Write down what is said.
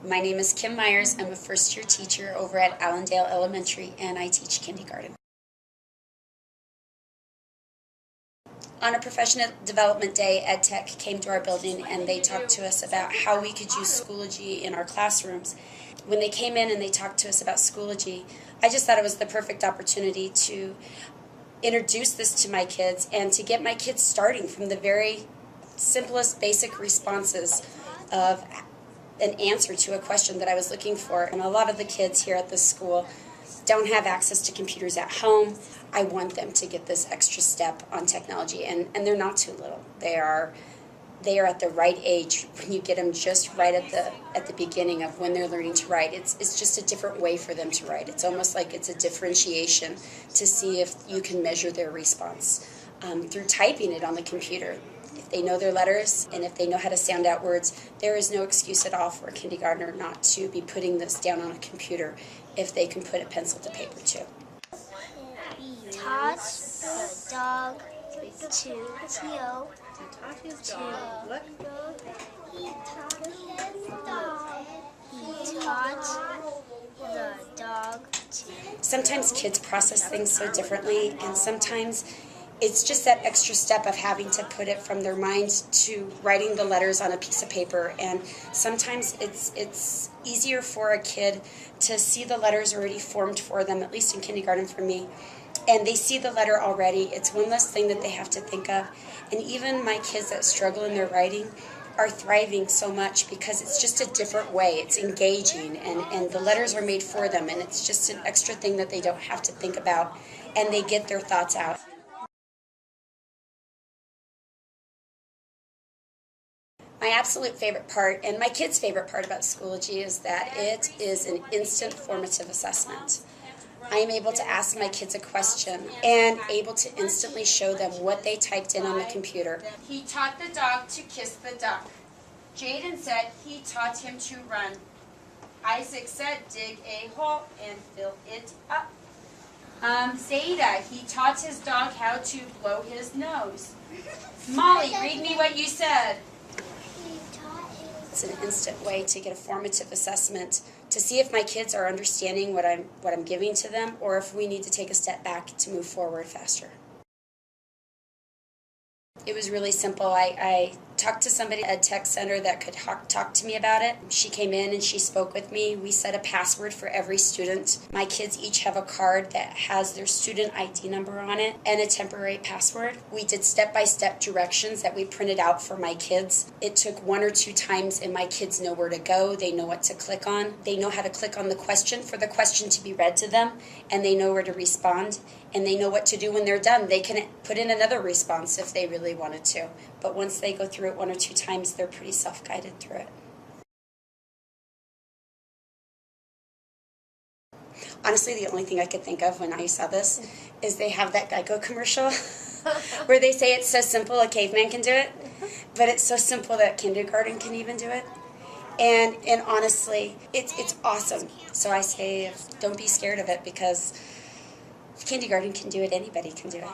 My name is Kim Myers. I'm a first-year teacher over at Allendale Elementary, and I teach kindergarten. On a professional development day, EdTech came to our building and they talked to us about how we could use Schoology in our classrooms. When they came in and they talked to us about Schoology, I just thought it was the perfect opportunity to introduce this to my kids and to get my kids starting from the very simplest basic responses of an answer to a question that I was looking for. And a lot of the kids here at this school don't have access to computers at home. I want them to get this extra step on technology, and they're not too little. They are at the right age when you get them just right at the beginning of when they're learning to write. It's just a different way for them to write. It's almost like it's a differentiation to see if you can measure their response through typing it on the computer. If they know their letters and if they know how to sound out words, there is no excuse at all for a kindergartner not to be putting this down on a computer if they can put a pencil to paper too. He taught the dog to T-O. He taught the dog to... Sometimes kids process things so differently, and sometimes it's just that extra step of having to put it from their mind to writing the letters on a piece of paper. And sometimes it's easier for a kid to see the letters already formed for them, at least in kindergarten for me. And they see the letter already. It's one less thing that they have to think of. And even my kids that struggle in their writing are thriving so much because it's just a different way. It's engaging, and the letters are made for them, and it's just an extra thing that they don't have to think about, and they get their thoughts out. My absolute favorite part, and my kids' favorite part about Schoology, is that it is an instant formative assessment. I am able to ask my kids a question and able to instantly show them what they typed in on the computer. He taught the dog to kiss the duck. Jaden said he taught him to run. Isaac said dig a hole and fill it up. Zeta, he taught his dog how to blow his nose. Molly, read me what you said. It's an instant way to get a formative assessment to see if my kids are understanding what I'm giving to them, or if we need to take a step back to move forward faster. It was really simple. I talked to somebody at Tech Center that could talk to me about it. She came in and she spoke with me. We set a password for every student. My kids each have a card that has their student ID number on it and a temporary password. We did step-by-step directions that we printed out for my kids. It took 1 or 2 times, and my kids know where to go. They know what to click on. They know how to click on the question for the question to be read to them, and they know where to respond, and they know what to do when they're done. They can put in another response if they really wanted to. But once they go through it 1 or 2 times, they're pretty self-guided through it. Honestly, the only thing I could think of when I saw this is they have that Geico commercial where they say it's so simple a caveman can do it, but it's so simple that kindergarten can even do it. And honestly, it's awesome. So I say, don't be scared of it, because if kindergarten can do it, anybody can do it.